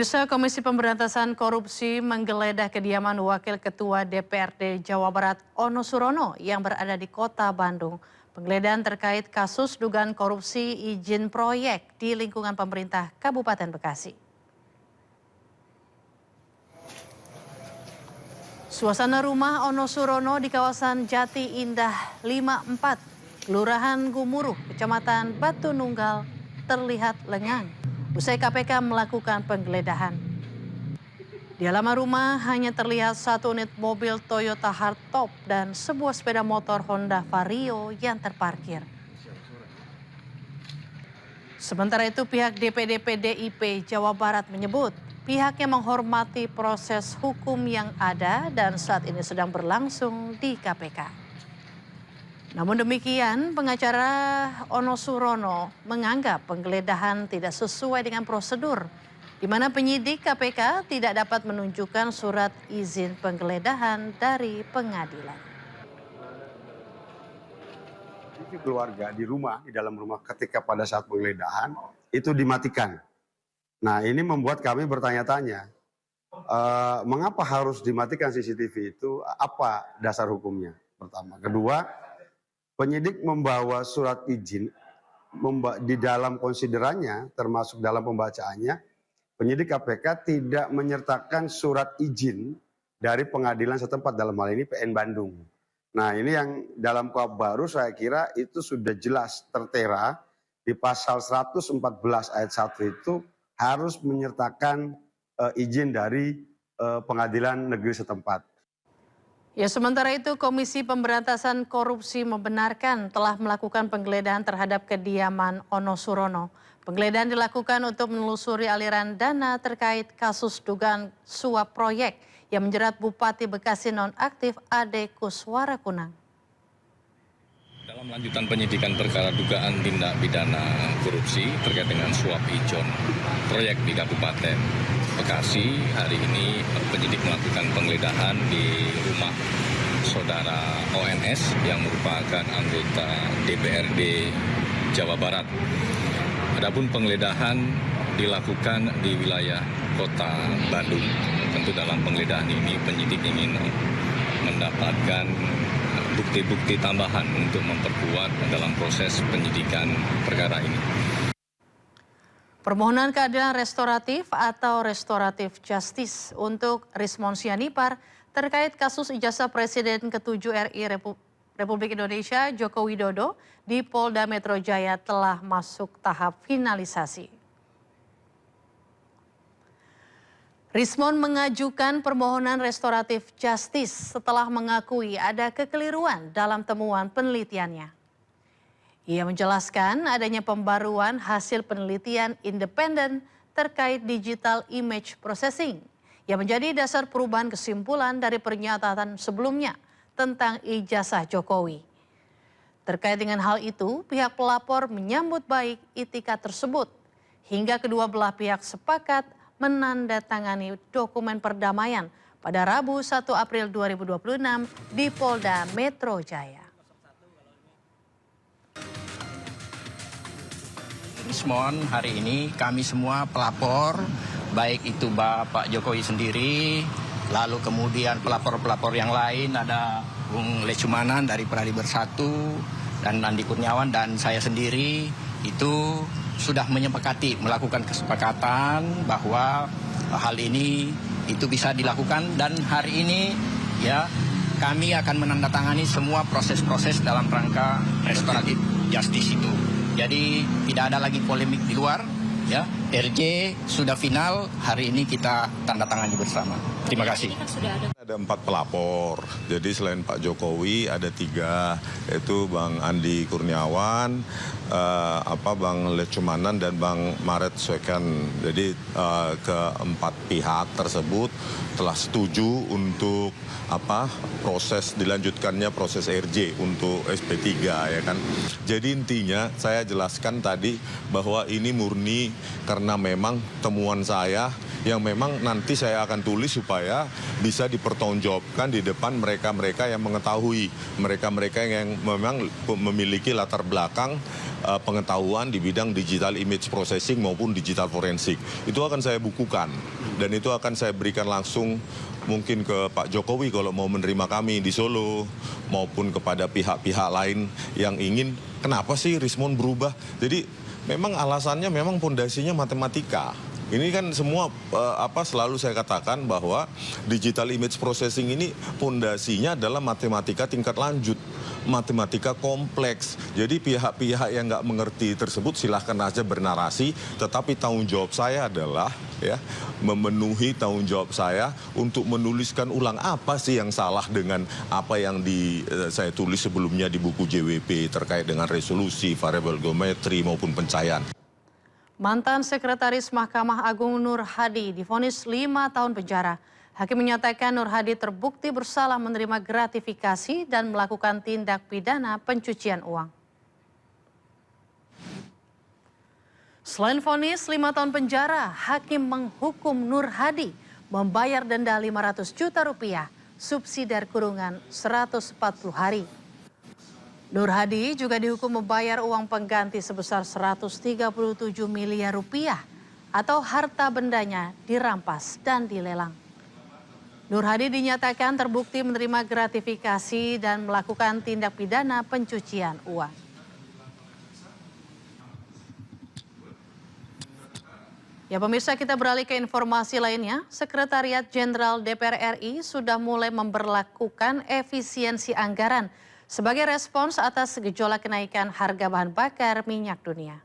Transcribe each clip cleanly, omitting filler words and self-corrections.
Pemirsa, Komisi Pemberantasan Korupsi menggeledah kediaman Wakil Ketua DPRD Jawa Barat Ono Surono yang berada di Kota Bandung. Penggeledahan terkait kasus dugaan korupsi izin proyek di lingkungan pemerintah Kabupaten Bekasi. Suasana rumah Ono Surono di kawasan Jati Indah 54, Kelurahan Gumuruh, Kecamatan Batu Nunggal terlihat lengang usai KPK melakukan penggeledahan. Di halaman rumah hanya terlihat satu unit mobil Toyota Hardtop dan sebuah sepeda motor Honda Vario yang terparkir. Sementara itu pihak DPD PDIP Jawa Barat menyebut pihaknya menghormati proses hukum yang ada dan saat ini sedang berlangsung di KPK. Namun demikian, pengacara Ono Surono menganggap penggeledahan tidak sesuai dengan prosedur, di mana penyidik KPK tidak dapat menunjukkan surat izin penggeledahan dari pengadilan. Keluarga di rumah, di dalam rumah ketika pada saat penggeledahan itu dimatikan. Nah, ini membuat kami bertanya-tanya, mengapa harus dimatikan CCTV itu? Apa dasar hukumnya? Pertama, kedua, penyidik membawa surat izin di dalam konsiderannya, termasuk dalam pembacaannya, penyidik KPK tidak menyertakan surat izin dari pengadilan setempat, dalam hal ini PN Bandung. Nah, ini yang dalam KUHP baru saya kira itu sudah jelas tertera di pasal 114 ayat 1 itu harus menyertakan izin dari pengadilan negeri setempat. Ya, sementara itu Komisi Pemberantasan Korupsi membenarkan telah melakukan penggeledahan terhadap kediaman Ono Surono. Penggeledahan dilakukan untuk menelusuri aliran dana terkait kasus dugaan suap proyek yang menjerat Bupati Bekasi nonaktif Ade Kuswara Kunang. Dalam lanjutan penyidikan perkara dugaan tindak pidana korupsi terkait dengan suap ijon proyek di Kabupaten Bekasi, hari ini penyidik melakukan penggeledahan di rumah saudara ONS yang merupakan anggota DPRD Jawa Barat. Adapun penggeledahan dilakukan di wilayah Kota Bandung. Tentu dalam penggeledahan ini penyidik ingin mendapatkan bukti-bukti tambahan untuk memperkuat dalam proses penyidikan perkara ini. Permohonan keadilan restoratif atau restoratif justice untuk Rismon Sianipar terkait kasus ijazah Presiden ke-7 RI Republik Indonesia Joko Widodo di Polda Metro Jaya telah masuk tahap finalisasi. Rismon mengajukan permohonan restoratif justice setelah mengakui ada kekeliruan dalam temuan penelitiannya. Ia menjelaskan adanya pembaruan hasil penelitian independen terkait digital image processing yang menjadi dasar perubahan kesimpulan dari pernyataan sebelumnya tentang ijazah Jokowi. Terkait dengan hal itu, pihak pelapor menyambut baik itikat tersebut hingga kedua belah pihak sepakat menandatangani dokumen perdamaian pada Rabu 1 April 2026 di Polda Metro Jaya. Rismon, hari ini kami semua pelapor, baik itu Bapak Jokowi sendiri, lalu kemudian pelapor-pelapor yang lain ada Bung Lecumanan dari Peradi Bersatu, dan Nandi Kurniawan dan saya sendiri itu sudah menyepakati melakukan kesepakatan bahwa hal ini itu bisa dilakukan, dan hari ini ya kami akan menandatangani semua proses-proses dalam rangka restoratif justice itu. Jadi tidak ada lagi polemik di luar, ya. RJ sudah final, hari ini kita tanda tangani bersama. Terima kasih. Ada 4 pelapor, jadi selain Pak Jokowi ada 3, yaitu Bang Andi Kurniawan, Bang Lecumanan dan Bang Maret Swekan. Jadi keempat pihak tersebut telah setuju untuk proses dilanjutkannya proses RJ untuk SP3, ya kan. Jadi intinya saya jelaskan tadi bahwa ini murni karena karena memang temuan saya yang memang nanti saya akan tulis supaya bisa dipertanggungjawabkan di depan mereka-mereka yang mengetahui, mereka-mereka yang memang memiliki latar belakang pengetahuan di bidang digital image processing maupun digital forensik. Itu akan saya bukukan dan itu akan saya berikan langsung mungkin ke Pak Jokowi kalau mau menerima kami di Solo maupun kepada pihak-pihak lain yang ingin kenapa sih Rismon berubah. Jadi memang alasannya memang pondasinya matematika. Ini kan semua selalu saya katakan bahwa digital image processing ini pondasinya adalah matematika tingkat lanjut, matematika kompleks. Jadi pihak-pihak yang nggak mengerti tersebut silahkan aja bernarasi, tetapi tanggung jawab saya adalah ya memenuhi tanggung jawab saya untuk menuliskan ulang apa sih yang salah dengan apa yang saya tulis sebelumnya di buku JWP terkait dengan resolusi, variabel geometri maupun pencahayaan. Mantan Sekretaris Mahkamah Agung Nur Hadi divonis 5 tahun penjara. Hakim menyatakan Nur Hadi terbukti bersalah menerima gratifikasi dan melakukan tindak pidana pencucian uang. Selain vonis 5 tahun penjara, hakim menghukum Nur Hadi membayar denda 500 juta rupiah, subsidi kurungan 140 hari. Nur Hadi juga dihukum membayar uang pengganti sebesar 137 miliar rupiah atau harta bendanya dirampas dan dilelang. Nur Hadi dinyatakan terbukti menerima gratifikasi dan melakukan tindak pidana pencucian uang. Ya pemirsa, kita beralih ke informasi lainnya. Sekretariat Jenderal DPR RI sudah mulai memberlakukan efisiensi anggaran sebagai respons atas gejolak kenaikan harga bahan bakar minyak dunia.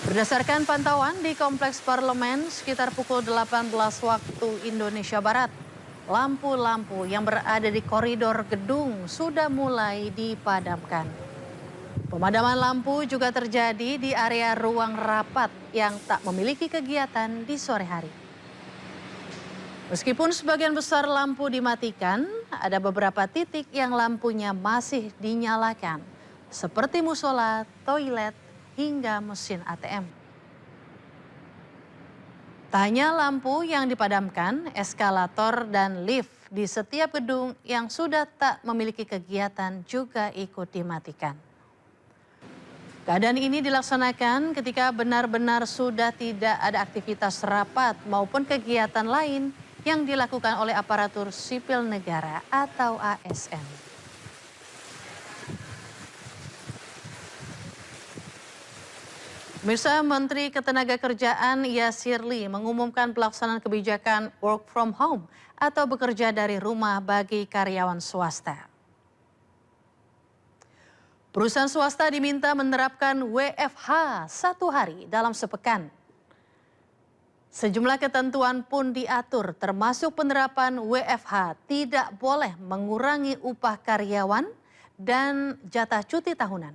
Berdasarkan pantauan di Kompleks Parlemen sekitar pukul 18 waktu Indonesia Barat, lampu-lampu yang berada di koridor gedung sudah mulai dipadamkan. Pemadaman lampu juga terjadi di area ruang rapat yang tak memiliki kegiatan di sore hari. Meskipun sebagian besar lampu dimatikan, ada beberapa titik yang lampunya masih dinyalakan, seperti musola, toilet, hingga mesin ATM. Tak hanya lampu yang dipadamkan, eskalator dan lift di setiap gedung yang sudah tak memiliki kegiatan juga ikut dimatikan. Keadaan ini dilaksanakan ketika benar-benar sudah tidak ada aktivitas rapat maupun kegiatan lain yang dilakukan oleh aparatur sipil negara atau ASN. Pemirsa, Menteri Ketenagakerjaan Yasir Lee mengumumkan pelaksanaan kebijakan work from home atau bekerja dari rumah bagi karyawan swasta. Perusahaan swasta diminta menerapkan WFH 1 hari dalam sepekan. Sejumlah ketentuan pun diatur, termasuk penerapan WFH tidak boleh mengurangi upah karyawan dan jatah cuti tahunan.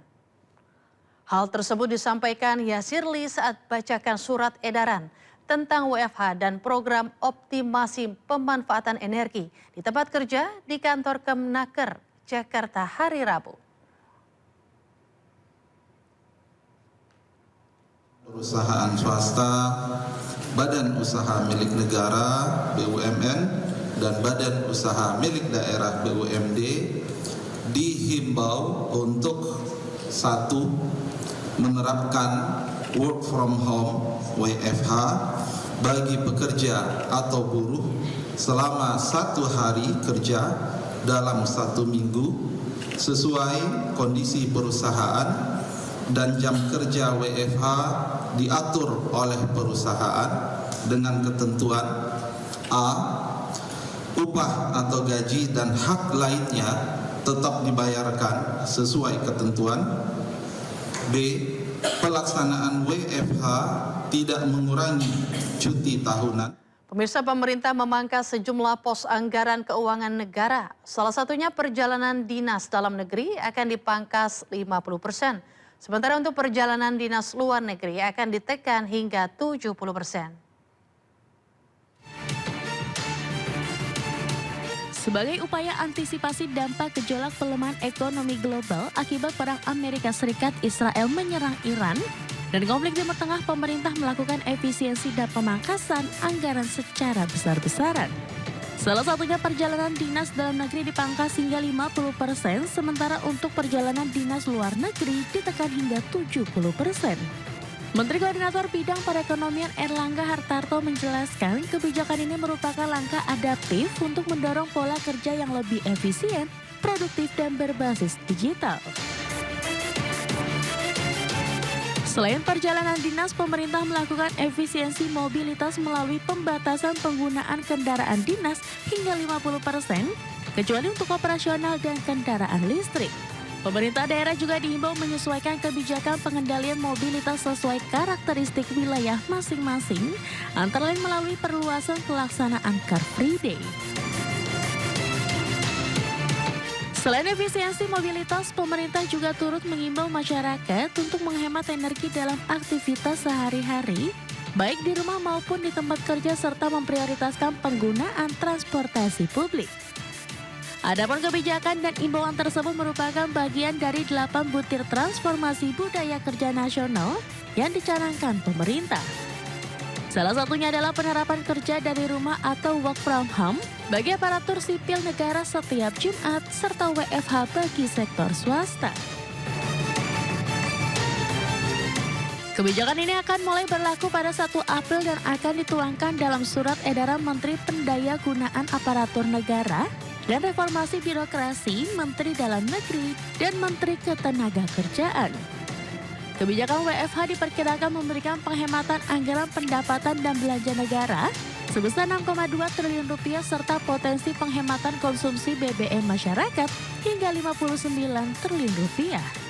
Hal tersebut disampaikan Yasir Lee saat bacakan surat edaran tentang WFH dan program optimasi pemanfaatan energi di tempat kerja di kantor Kemnaker, Jakarta hari Rabu. Perusahaan swasta, badan usaha milik negara BUMN, dan badan usaha milik daerah BUMD dihimbau untuk 1. Menerapkan work from home WFH bagi pekerja atau buruh selama 1 hari kerja dalam 1 minggu sesuai kondisi perusahaan, dan jam kerja WFH diatur oleh perusahaan dengan ketentuan A. Upah atau gaji dan hak lainnya tetap dibayarkan sesuai ketentuan. B. Pelaksanaan WFH tidak mengurangi cuti tahunan. Pemirsa, pemerintah memangkas sejumlah pos anggaran keuangan negara. Salah satunya perjalanan dinas dalam negeri akan dipangkas 50%. Sementara untuk perjalanan dinas luar negeri akan ditekan hingga 70%. Sebagai upaya antisipasi dampak gejolak pelemahan ekonomi global akibat perang Amerika Serikat Israel menyerang Iran, Dan konflik Timur Tengah, pemerintah melakukan efisiensi dan pemangkasan anggaran secara besar-besaran. Salah satunya perjalanan dinas dalam negeri dipangkas hingga 50%, sementara untuk perjalanan dinas luar negeri ditekan hingga 70%. Menteri Koordinator Bidang Perekonomian Erlangga Hartarto menjelaskan kebijakan ini merupakan langkah adaptif untuk mendorong pola kerja yang lebih efisien, produktif, dan berbasis digital. Selain perjalanan dinas, pemerintah melakukan efisiensi mobilitas melalui pembatasan penggunaan kendaraan dinas hingga 50%, kecuali untuk operasional dan kendaraan listrik. Pemerintah daerah juga diimbau menyesuaikan kebijakan pengendalian mobilitas sesuai karakteristik wilayah masing-masing, antara lain melalui perluasan pelaksanaan Car Free Day. Selain efisiensi mobilitas, pemerintah juga turut mengimbau masyarakat untuk menghemat energi dalam aktivitas sehari-hari, baik di rumah maupun di tempat kerja, serta memprioritaskan penggunaan transportasi publik. Adapun kebijakan dan imbauan tersebut merupakan bagian dari 8 butir transformasi budaya kerja nasional yang dicanangkan pemerintah. Salah satunya adalah penerapan kerja dari rumah atau work from home bagi aparatur sipil negara setiap Jumat, serta WFH bagi sektor swasta. Kebijakan ini akan mulai berlaku pada 1 April dan akan dituangkan dalam surat edaran Menteri Pendayagunaan Aparatur Negara dan Reformasi Birokrasi, Menteri Dalam Negeri, dan Menteri Ketenagakerjaan. Kebijakan WFH diperkirakan memberikan penghematan anggaran pendapatan dan belanja negara sebesar 6,2 triliun rupiah serta potensi penghematan konsumsi BBM masyarakat hingga 59 triliun rupiah.